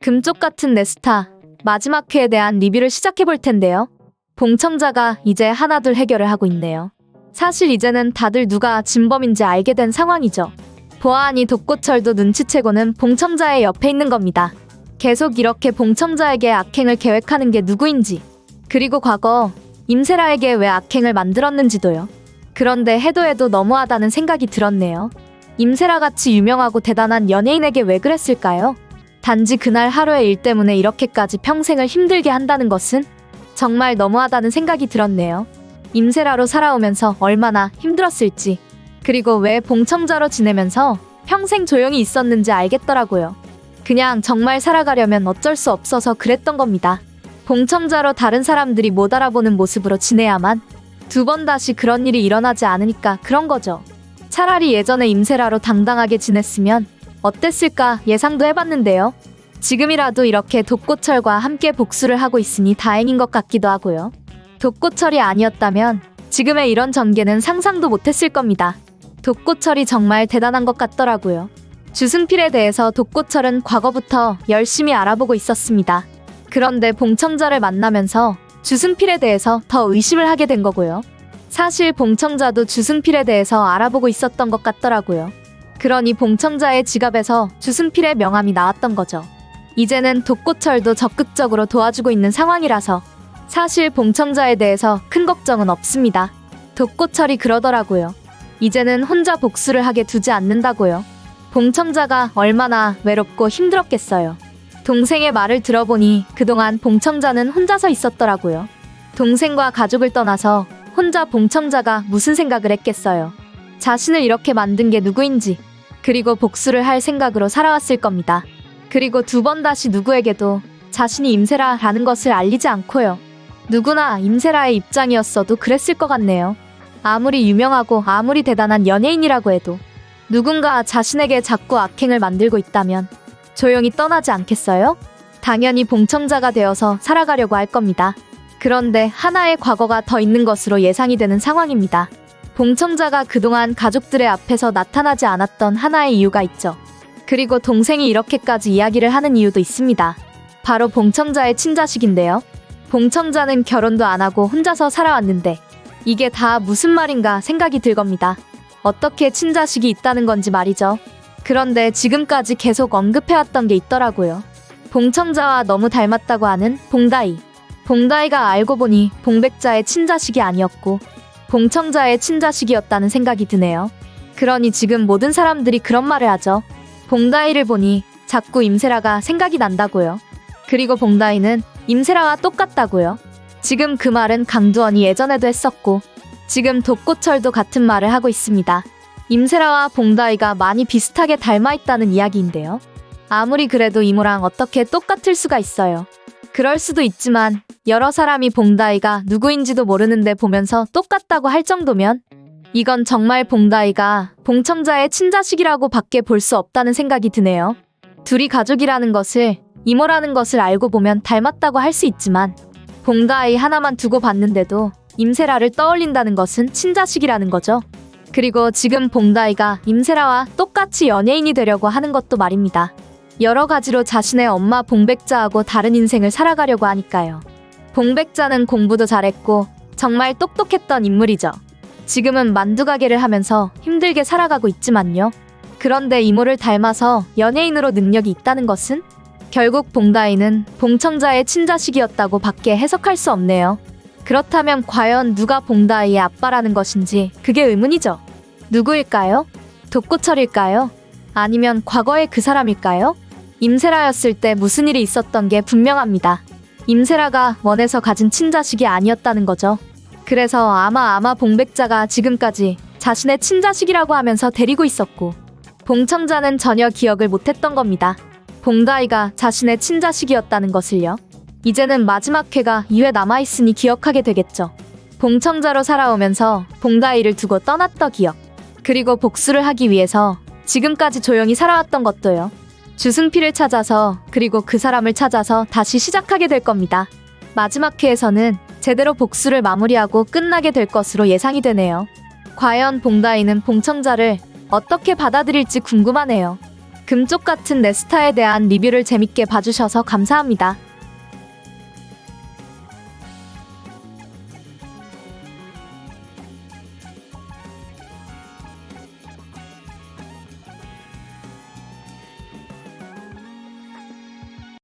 금쪽 같은 내 스타, 마지막 회에 대한 리뷰를 시작해볼 텐데요. 봉청자가 이제 하나둘 해결을 하고 있네요. 사실 이제는 다들 누가 진범인지 알게 된 상황이죠. 보아하니 독고철도 눈치채고는 봉청자의 옆에 있는 겁니다. 계속 이렇게 봉청자에게 악행을 계획하는 게 누구인지, 그리고 과거 임세라에게 왜 악행을 만들었는지도요. 그런데 해도 너무하다는 생각이 들었네요. 임세라같이 유명하고 대단한 연예인에게 왜 그랬을까요? 단지 그날 하루의 일 때문에 이렇게까지 평생을 힘들게 한다는 것은 정말 너무하다는 생각이 들었네요. 임세라로 살아오면서 얼마나 힘들었을지, 그리고 왜 봉청자로 지내면서 평생 조용히 있었는지 알겠더라고요. 그냥 정말 살아가려면 어쩔 수 없어서 그랬던 겁니다. 봉청자로 다른 사람들이 못 알아보는 모습으로 지내야만 두 번 다시 그런 일이 일어나지 않으니까 그런 거죠. 차라리 예전에 임세라로 당당하게 지냈으면 어땠을까 예상도 해봤는데요. 지금이라도 이렇게 독고철과 함께 복수를 하고 있으니 다행인 것 같기도 하고요. 독고철이 아니었다면 지금의 이런 전개는 상상도 못했을 겁니다. 독고철이 정말 대단한 것 같더라고요. 주승필에 대해서 독고철은 과거부터 열심히 알아보고 있었습니다. 그런데 봉청자를 만나면서 주승필에 대해서 더 의심을 하게 된 거고요. 사실 봉청자도 주승필에 대해서 알아보고 있었던 것 같더라고요. 그러니 봉청자의 지갑에서 주승필의 명함이 나왔던 거죠. 이제는 독고철도 적극적으로 도와주고 있는 상황이라서 사실 봉청자에 대해서 큰 걱정은 없습니다. 독고철이 그러더라고요. 이제는 혼자 복수를 하게 두지 않는다고요. 봉청자가 얼마나 외롭고 힘들었겠어요. 동생의 말을 들어보니 그동안 봉청자는 혼자서 있었더라고요. 동생과 가족을 떠나서 혼자 봉청자가 무슨 생각을 했겠어요. 자신을 이렇게 만든 게 누구인지, 그리고 복수를 할 생각으로 살아왔을 겁니다. 그리고 두 번 다시 누구에게도 자신이 임세라라는 것을 알리지 않고요. 누구나 임세라의 입장이었어도 그랬을 것 같네요. 아무리 유명하고 아무리 대단한 연예인이라고 해도 누군가 자신에게 자꾸 악행을 만들고 있다면 조용히 떠나지 않겠어요? 당연히 봉청자가 되어서 살아가려고 할 겁니다. 그런데 하나의 과거가 더 있는 것으로 예상이 되는 상황입니다. 봉청자가 그동안 가족들의 앞에서 나타나지 않았던 하나의 이유가 있죠. 그리고 동생이 이렇게까지 이야기를 하는 이유도 있습니다. 바로 봉청자의 친자식인데요. 봉청자는 결혼도 안 하고 혼자서 살아왔는데 이게 다 무슨 말인가 생각이 들 겁니다. 어떻게 친자식이 있다는 건지 말이죠. 그런데 지금까지 계속 언급해왔던 게 있더라고요. 봉청자와 너무 닮았다고 하는 봉다이. 봉다이가 알고 보니 봉백자의 친자식이 아니었고 봉청자의 친자식이었다는 생각이 드네요. 그러니 지금 모든 사람들이 그런 말을 하죠. 봉다이를 보니 자꾸 임세라가 생각이 난다고요. 그리고 봉다이는 임세라와 똑같다고요. 지금 그 말은 강두원이 예전에도 했었고 지금 독고철도 같은 말을 하고 있습니다. 임세라와 봉다이가 많이 비슷하게 닮아있다는 이야기인데요. 아무리 그래도 이모랑 어떻게 똑같을 수가 있어요. 그럴 수도 있지만 여러 사람이 봉다이가 누구인지도 모르는데 보면서 똑같다고 할 정도면 이건 정말 봉다이가 봉청자의 친자식이라고 밖에 볼 수 없다는 생각이 드네요. 둘이 가족이라는 것을, 이모라는 것을 알고 보면 닮았다고 할 수 있지만 봉다이 하나만 두고 봤는데도 임세라를 떠올린다는 것은 친자식이라는 거죠. 그리고 지금 봉다이가 임세라와 똑같이 연예인이 되려고 하는 것도 말입니다. 여러 가지로 자신의 엄마 봉백자하고 다른 인생을 살아가려고 하니까요. 봉백자는 공부도 잘했고 정말 똑똑했던 인물이죠. 지금은 만두가게를 하면서 힘들게 살아가고 있지만요. 그런데 이모를 닮아서 연예인으로 능력이 있다는 것은 결국 봉다이는 봉청자의 친자식이었다고 밖에 해석할 수 없네요. 그렇다면 과연 누가 봉다이의 아빠라는 것인지 그게 의문이죠. 누구일까요? 독고철일까요? 아니면 과거의 그 사람일까요? 임세라였을 때 무슨 일이 있었던 게 분명합니다. 임세라가 원해서 가진 친자식이 아니었다는 거죠. 그래서 아마 봉백자가 지금까지 자신의 친자식이라고 하면서 데리고 있었고 봉청자는 전혀 기억을 못했던 겁니다. 봉다이가 자신의 친자식이었다는 것을요. 이제는 마지막 회가 2회 남아있으니 기억하게 되겠죠. 봉청자로 살아오면서 봉다이를 두고 떠났던 기억, 그리고 복수를 하기 위해서 지금까지 조용히 살아왔던 것도요. 주승필을 찾아서, 그리고 그 사람을 찾아서 다시 시작하게 될 겁니다. 마지막 회에서는 제대로 복수를 마무리하고 끝나게 될 것으로 예상이 되네요. 과연 봉다이는 봉청자를 어떻게 받아들일지 궁금하네요. 금쪽 같은 내 스타에 대한 리뷰를 재밌게 봐주셔서 감사합니다.